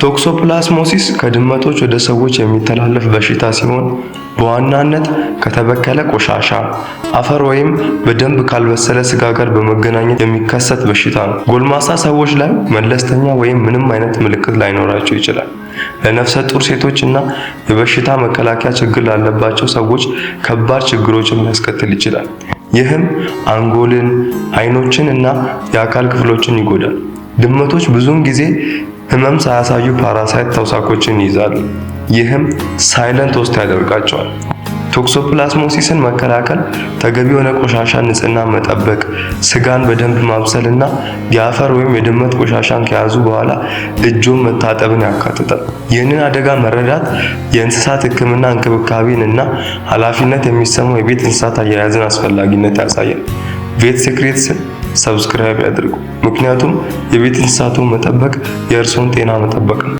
ቶክሶፕላስሞሲስ ከድመቶች ወደ ሰዎች የሚተላለፍ በሽታ ሲሆን በዋናነት ከተበከለ ቆሻሻ፣ አፈር ወይም በደንብ ካልበሰለ ስጋ ጋር በመገናኘት የሚከሰት በሽታ ነው። ጎልማሳ ሰዎች ላይ መለስተኛ ወይም ምንም አይነት ምልክት ላይኖራቸው ይችላል። ለነፍሰ ጡር ሴቶች እና የበሽታ መከላከያ ችግር ላለባቸው ሰዎች ከባድ ችግሮችን ሊያስከትል ይችላል። ይህም አንጎልን፣ አይኖችን እና የአካል ክፍሎችን ይጎዳል። ድመቶች ብዙውን ጊዜ ህመም ሳያሳዩ ፓራሳይት ተውሳኮችን ይይዛሉ። ይህም ሳይለንት ሆስት ያደርጋቸዋል። ቶክሶፕላስሞሲስን መከላከል ተገቢ የሆነ ቆሻሻ ንጽህና መጠበቅ፣ ስጋን በደንብ ማብሰል እና የአፈር ወይም የድመት ቆሻሻን ከያዙ በኋላ እጆን መታጠብን ያካትታል። ይህንን አደጋ መረዳት የእንስሳት ሕክምና እንክብካቤን እና ኃላፊነት የሚሰማው የቤት እንስሳት አያያዝን አስፈላጊነት ያሳያል። ቬት ሴክሬትስን ሰብስክራይብ ያድርጉ፣ ምክንያቱም የቤት እንስሳቱን መጠበቅ የእርስዎን ጤና መጠበቅ ነው።